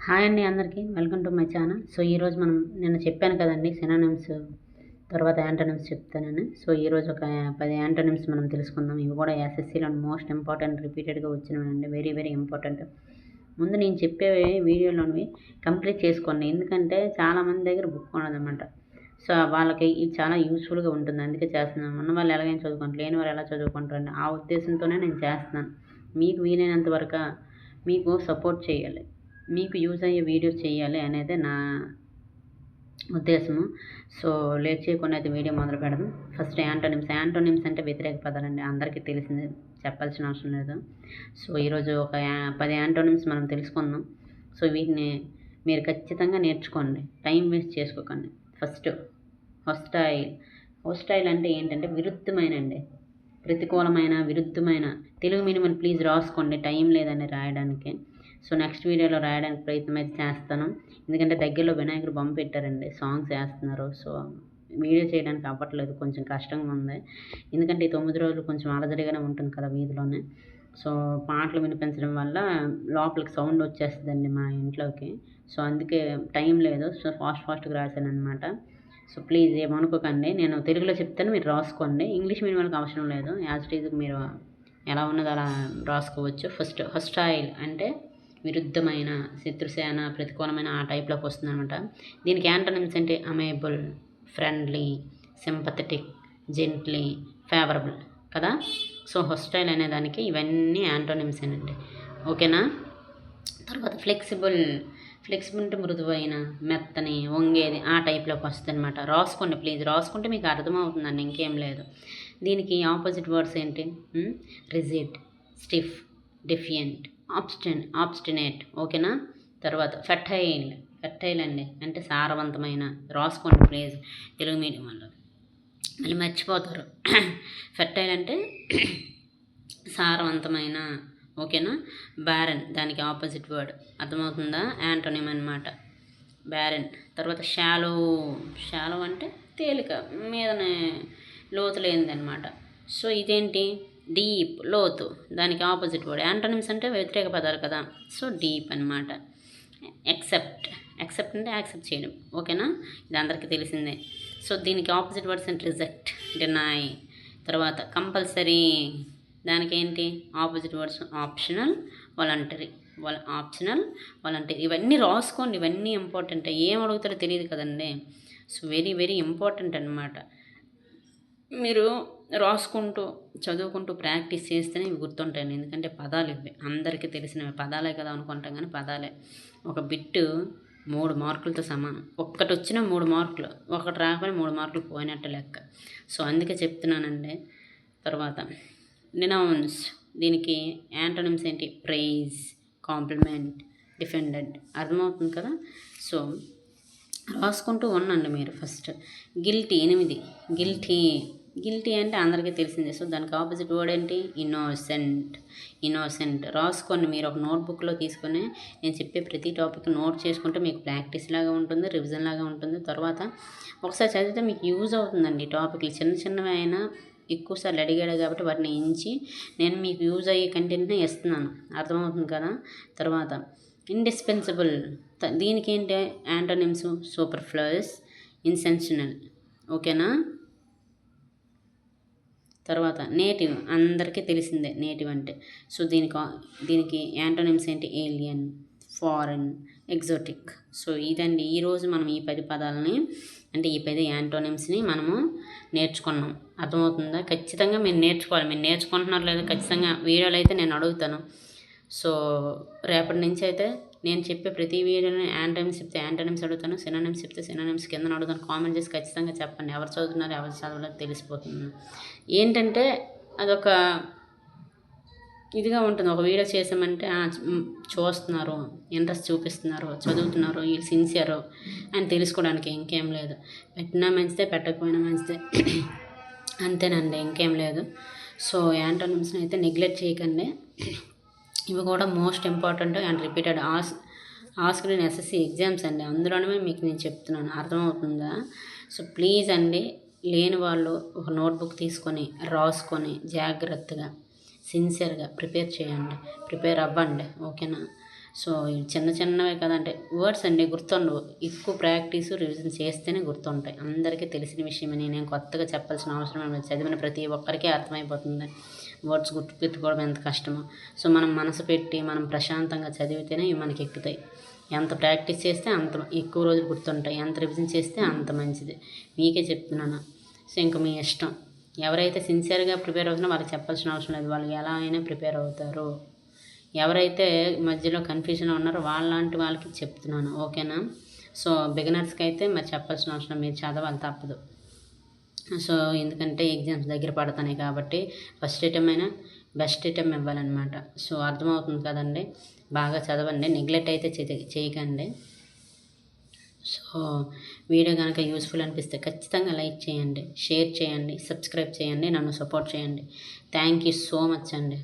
Hi అండి అందరికీ welcome to my channel. So ఈరోజు మనం నిన్న చెప్పాను కదండి సినానిమ్స్ తర్వాత యాంటోనిమ్స్ చెప్తానని. సో ఈరోజు ఒక 10 యాంటోనిమ్స్ మనం తెలుసుకుందాం. ఇవి కూడా ఎస్ఎస్సీలో మోస్ట్ ఇంపార్టెంట్ రిపీటెడ్గా వచ్చినవండి, వెరీ వెరీ ఇంపార్టెంట్. ముందు నేను చెప్పే వీడియోలోనివి కంప్లీట్ చేసుకోండి, ఎందుకంటే చాలామంది దగ్గర బుక్ ఉండదన్నమాట. సో వాళ్ళకి ఇది చాలా యూస్ఫుల్గా ఉంటుంది, అందుకే చేస్తున్నాను. ఉన్న వాళ్ళు ఎలాగైనా చదువుకుంటారు, లేని వాళ్ళు ఎలా చదువుకుంటారండి, ఆ ఉద్దేశంతోనే నేను చేస్తున్నాను. మీకు వీలైనంత వరకు మీకు సపోర్ట్ చేయాలి, మీకు యూజ్ అయ్యే వీడియోస్ చేయాలి అనేది నా ఉద్దేశము. సో లేట్ చేయకుండా అయితే వీడియో మొదలు పెడదాం. ఫస్ట్ యాంటోనిమ్స్ అంటే వ్యతిరేక పదాలండి, అందరికీ తెలిసిందే, చెప్పాల్సిన అవసరం లేదు. సో ఈరోజు ఒక 10 యాంటోనిమ్స్ మనం తెలుసుకుందాం. సో వీటిని మీరు ఖచ్చితంగా నేర్చుకోండి, టైం వేస్ట్ చేసుకోకండి. ఫస్ట్ హోస్టైల్ అంటే ఏంటంటే విరుద్ధమైన అండి, ప్రతికూలమైన, విరుద్ధమైన. తెలుగు మినిమల్ ప్లీజ్ రాసుకోండి, టైం లేదని రాయడానికి. సో నెక్స్ట్ వీడియోలో రాయడానికి ప్రయత్నం అయితే చేస్తాను, ఎందుకంటే దగ్గరలో వినాయకుడు బొమ్మ పెట్టారండి, సాంగ్స్ వేస్తున్నారు. సో వీడియో చేయడానికి అవ్వట్లేదు, కొంచెం కష్టంగా ఉంది. ఎందుకంటే ఈ 9 రోజులు కొంచెం అలజడిగానే ఉంటుంది కదా వీధిలోనే. సో పాటలు వినిపించడం వల్ల లోపలికి సౌండ్ వచ్చేస్తుందండి మా ఇంట్లోకి. సో అందుకే టైం లేదు, సో ఫాస్ట్గా రాశాను అనమాట. సో ప్లీజ్ ఏమనుకోకండి, నేను తెలుగులో చెప్తాను, మీరు రాసుకోండి. ఇంగ్లీష్ మీడియం వాళ్ళకి అవసరం లేదు, యాజ్ ఇట్ ఈజ్ మీరు ఎలా ఉన్నదో అలా రాసుకోవచ్చు. ఫస్ట్ హొస్టైల్ అంటే విరుద్ధమైన, శత్రుసేన, ప్రతికూలమైన, ఆ టైప్లోకి వస్తుంది అనమాట. దీనికి యాంటోనిమ్స్ అంటే అమేబుల్, ఫ్రెండ్లీ, సింపథెటిక్, జెంట్లీ, ఫేవరబుల్ కదా. సో హొస్టైల్ అనే దానికి ఇవన్నీ యాంటోనిమ్స్ అండి, ఓకేనా. తర్వాత ఫ్లెక్సిబుల్ అంటే మృదువైన, మెత్తని, వంగేది, ఆ టైప్లోకి వస్తుంది అనమాట. రాసుకోండి ప్లీజ్, రాసుకుంటే మీకు అర్థమవుతుందండి, ఇంకేం లేదు. దీనికి ఆపోజిట్ వర్డ్స్ ఏంటి? రిజిడ్, స్టిఫ్, డెఫియంట్, ఆబ్స్టినేట్, ఓకేనా. తర్వాత ఫెర్టైల్ అండి అంటే సారవంతమైన. రాసుకోండి ప్లీజ్, తెలుగు మీడియం వాళ్ళు మళ్ళీ మర్చిపోతారు. ఫెర్టైల్ అంటే సారవంతమైన, ఓకేనా. బ్యారన్ దానికి ఆపోజిట్ వర్డ్, అర్థమవుతుందా, యాంటోనిమ్ అనమాట, బ్యారన్. తర్వాత షాలో అంటే తేలిక, మీదనే లోతు లేనిదనమాట. సో ఇదేంటి? డీప్, లోతు, దానికి ఆపోజిట్ వర్డ్. యాంటోనిమ్స్ అంటే వ్యతిరేక పదాలు కదా, సో డీప్ అనమాట. యాక్సెప్ట్ అంటే యాక్సెప్ట్ చేయడం, ఓకేనా, ఇది అందరికీ తెలిసిందే. సో దీనికి ఆపోజిట్ వర్డ్స్ అంటే రిజెక్ట్, డినై. తర్వాత కంపల్సరీ, దానికి ఏంటి ఆపోజిట్ వర్డ్స్? Optional, voluntary. ఇవన్నీ రాసుకోండి, ఇవన్నీ ఇంపార్టెంట్. ఏం అడుగుతారో తెలియదు కదండి, సో వెరీ వెరీ ఇంపార్టెంట్ అనమాట. మీరు రాసుకుంటూ చదువుకుంటూ ప్రాక్టీస్ చేస్తేనే ఇవి గుర్తుంటాయండి, ఎందుకంటే పదాలు ఇవి అందరికీ తెలిసినవి, పదాలే కదా అనుకుంటాం, కానీ పదాలే. ఒక బిట్టు 3 మార్కులతో సమానం, ఒక్కటి వచ్చినా 3 మార్కులు, ఒకటి రాకపోయినా 3 మార్కులు పోయినట్టు లెక్క. సో అందుకే చెప్తున్నానండి. తర్వాత నినౌన్స్, దీనికి యాంటోనిమ్స్ ఏంటి? ప్రైజ్, కాంప్లిమెంట్, డిఫెండెడ్, అర్థమవుతుంది కదా. సో రాసుకుంటూ ఉండండి మీరు. ఫస్ట్ గిల్టీ, 8 గిల్టీ అంటే అందరికీ తెలిసిందే. సో దానికి ఆపోజిట్ వర్డ్ ఏంటి? ఇన్నోసెంట్. రాసుకోండి మీరు ఒక నోట్బుక్లో తీసుకొని, నేను చెప్పే ప్రతి టాపిక్ నోట్ చేసుకుంటే మీకు ప్రాక్టీస్ లాగా ఉంటుంది, రివిజన్ లాగా ఉంటుంది. తర్వాత ఒకసారి చదివితే మీకు యూజ్ అవుతుందండి. టాపిక్లు చిన్నవి అయినా ఎక్కువసార్లు అడిగాడు కాబట్టి వాటిని ఎంచి నేను మీకు యూజ్ అయ్యే కంటెంట్ని ఇస్తున్నాను, అర్థమవుతుంది కదా. తర్వాత ఇండిస్పెన్సిబుల్, దీనికి ఏంటి యాంటోనిమ్స్? సూపర్ఫ్లూయస్, ఇన్సెన్షనల్, ఓకేనా. తర్వాత నేటివ్, అందరికీ తెలిసిందే నేటివ్ అంటే. సో దీనికి యాంటోనిమ్స్ ఏంటి? Alien, foreign, exotic. సో ఇదండి ఈరోజు మనం ఈ 10 పదాలని, అంటే ఈ 10 యాంటోనిమ్స్ని మనము నేర్చుకున్నాం, అర్థమవుతుందా. ఖచ్చితంగా మీరు నేర్చుకోవాలి, మీరు నేర్చుకుంటున్నారు లేదా ఖచ్చితంగా వీడియోలు అయితే నేను అడుగుతాను. సో రేపటి నుంచి అయితే నేను చెప్పే ప్రతి వీడియోని యాంటోనిమ్స్ చెప్తే యాంటోనిమ్స్ అడుగుతాను, సినోనిమ్స్ చెప్తే సినోనిమ్స్ కింద అడుగుతాను. కామెంట్ చేసి ఖచ్చితంగా చెప్పండి, ఎవరు చదువుతున్నారు ఎవరు చదవలేదు తెలిసిపోతుంది. ఏంటంటే అదొక ఇదిగా ఉంటుంది, ఒక వీడియో చేసామంటే చూస్తున్నారు, ఇంట్రెస్ట్ చూపిస్తున్నారు, చదువుతున్నారు, వీళ్ళు సిన్సియరు అని తెలుసుకోవడానికి, ఇంకేం లేదు. పెట్టినా మంచిదే, పెట్టకపోయినా మంచిదే, అంతేనండి, ఇంకేం లేదు. సో యాంటోనిమ్స్ని అయితే నెగ్లెక్ట్ చేయకండి, ఇవి కూడా most important and repeated asked in SSC exams అండి, అందులోనే మీకు నేను చెప్తున్నాను, అర్థమవుతుందా. సో ప్లీజ్ అండి, లేని వాళ్ళు ఒక నోట్బుక్ తీసుకొని రాసుకొని జాగ్రత్తగా సిన్సియర్గా ప్రిపేర్ చేయండి, ప్రిపేర్ అవ్వండి, ఓకేనా. సో ఇవి చిన్న చిన్నవే కదంటే వర్డ్స్ అండి గుర్తుండవు. ఎక్కువ ప్రాక్టీస్ రివిజన్ చేస్తేనే గుర్తుంటాయి. అందరికీ తెలిసిన విషయమే, నేనేం కొత్తగా చెప్పాల్సిన అవసరం లేదు. చదివిన ప్రతి ఒక్కరికి అర్థమైపోతుంది వర్డ్స్ గుర్తుపెట్టుకోవడం ఎంత కష్టమో. సో మనం మనసు పెట్టి మనం ప్రశాంతంగా చదివితేనే ఇవి మనకి ఎక్కుతాయి. ఎంత ప్రాక్టీస్ చేస్తే అంత ఎక్కువ రోజులు గుర్తుంటాయి, ఎంత రివిజన్ చేస్తే అంత మంచిది. మీకే చెప్తున్నాను. సో ఇంక మీ ఇష్టం. ఎవరైతే సిన్సియర్గా ప్రిపేర్ అవుతున్నారో వాళ్ళకి చెప్పాల్సిన అవసరం లేదు, వాళ్ళు ఎలా అయినా ప్రిపేర్ అవుతారు. ఎవరైతే మధ్యలో కన్ఫ్యూజన్ ఉన్నారో వాళ్ళలాంటి వాళ్ళకి చెప్తున్నాను, ఓకేనా. సో బిగినర్స్కి అయితే మరి చెప్పాల్సిన అవసరం, మీరు చదవాలి తప్పదు. సో ఎందుకంటే ఎగ్జామ్స్ దగ్గర పడుతున్నాయి కాబట్టి ఫస్ట్ అటెంప్ట్ అయినా బెస్ట్ అటెంప్ట్ ఇవ్వాలన్నమాట. సో అర్థమవుతుంది కదండి, బాగా చదవండి, నెగ్లెక్ట్ అయితే చేయకండి. సో వీడియో కనుక యూస్ఫుల్ అనిపిస్తే ఖచ్చితంగా లైక్ చేయండి, షేర్ చేయండి, సబ్స్క్రైబ్ చేయండి, నన్ను సపోర్ట్ చేయండి. థ్యాంక్ యూ సో మచ్ అండి.